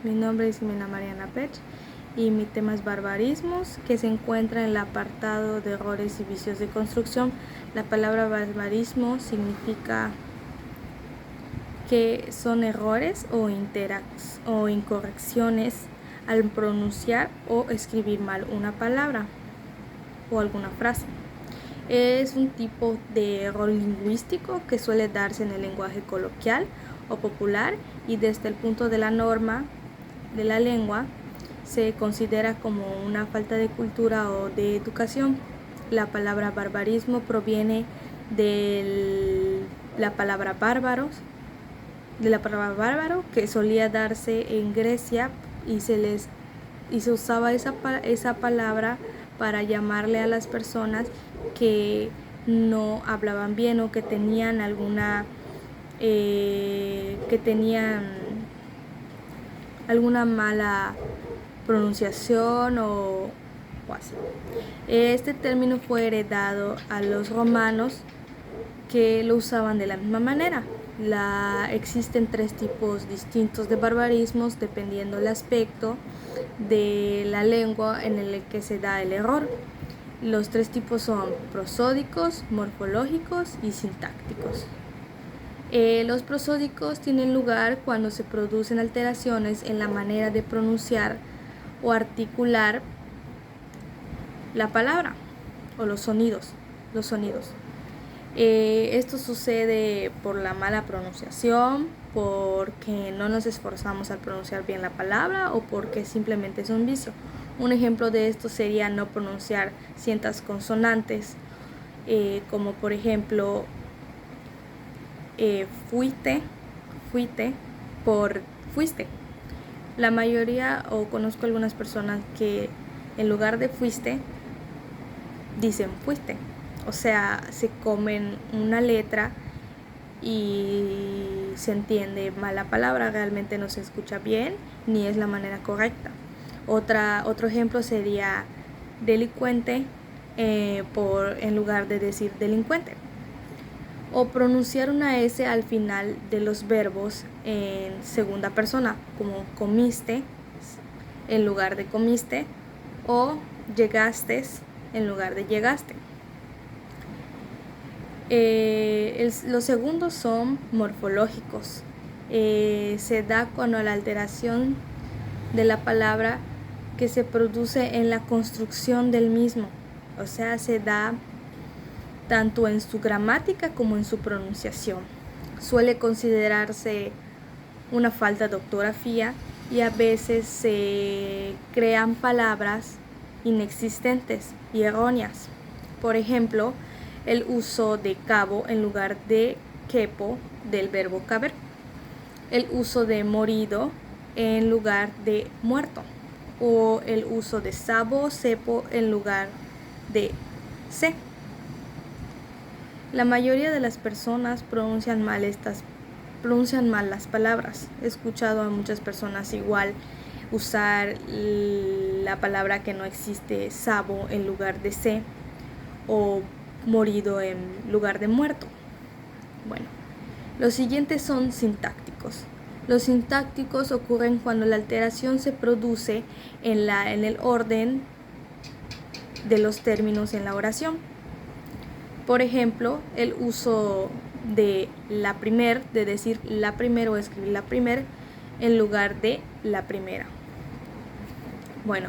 Mi nombre es Jimena Mariana Pech y mi tema es barbarismos, que se encuentra en el apartado de errores y vicios de construcción. La palabra barbarismo significa que son errores o incorrecciones al pronunciar o escribir mal una palabra o alguna frase. Es un tipo de error lingüístico que suele darse en el lenguaje coloquial o popular, y desde el punto de la norma de la lengua se considera como una falta de cultura o de educación. La palabra barbarismo proviene de la palabra bárbaro, que solía darse en Grecia, y se usaba esa palabra para llamarle a las personas que no hablaban bien o que tenían alguna mala pronunciación o así. Este término fue heredado a los romanos, que lo usaban de la misma manera. Existen 3 tipos distintos de barbarismos dependiendo del aspecto de la lengua en el que se da el error. Los 3 tipos son prosódicos, morfológicos y sintácticos. Los prosódicos tienen lugar cuando se producen alteraciones en la manera de pronunciar o articular la palabra o los sonidos. Esto sucede por la mala pronunciación, porque no nos esforzamos al pronunciar bien la palabra o porque simplemente es un vicio. Un ejemplo de esto sería no pronunciar ciertas consonantes, como por ejemplo fuiste por fuiste. La mayoría, o conozco algunas personas que en lugar de fuiste dicen fuiste. O sea, se comen una letra y se entiende mal la palabra, realmente no se escucha bien ni es la manera correcta. Otro ejemplo sería delincuente en lugar de decir delincuente. O pronunciar una S al final de los verbos en segunda persona, como comiste en lugar de comiste, o llegaste en lugar de llegaste. Los segundos son morfológicos. Se da cuando la alteración de la palabra que se produce en la construcción del mismo, o sea, se da tanto en su gramática como en su pronunciación. Suele considerarse una falta de ortografía y a veces se crean palabras inexistentes y erróneas. Por ejemplo, el uso de cabo en lugar de quepo del verbo caber. El uso de morido en lugar de muerto. O el uso de sabo o cepo en lugar de se. La mayoría de las personas pronuncian mal las palabras. He escuchado a muchas personas igual usar la palabra que no existe, sabo en lugar de se, o morido en lugar de muerto. Bueno, los siguientes son sintácticos. Los sintácticos ocurren cuando la alteración se produce en el orden de los términos en la oración. Por ejemplo, el uso de de decir la primera o escribir la primera en lugar de la primera. Bueno,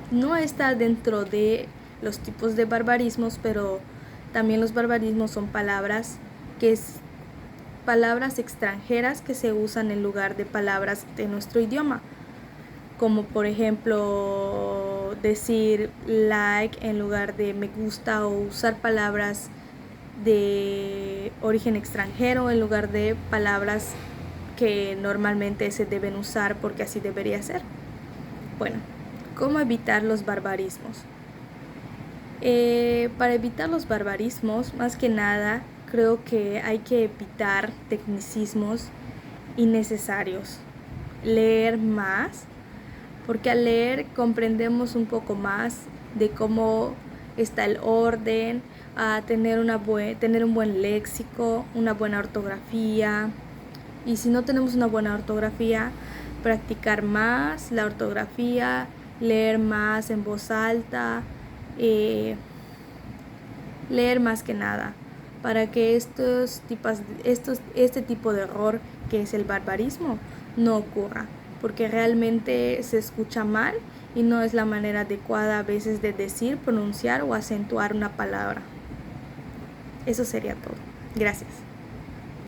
no está dentro de los tipos de barbarismos, pero también los barbarismos son palabras extranjeras que se usan en lugar de palabras de nuestro idioma, como por ejemplo decir like en lugar de me gusta, o usar palabras de origen extranjero en lugar de palabras que normalmente se deben usar porque así debería ser. Bueno, ¿cómo evitar los barbarismos? Para evitar los barbarismos, más que nada, creo que hay que evitar tecnicismos innecesarios. Leer más, porque al leer comprendemos un poco más de cómo está el orden, a tener un buen léxico, una buena ortografía. Y si no tenemos una buena ortografía, practicar más la ortografía, leer más en voz alta, leer más que nada, para que este tipo de error que es el barbarismo no ocurra, porque realmente se escucha mal y no es la manera adecuada a veces de decir, pronunciar o acentuar una palabra. Eso sería todo. Gracias.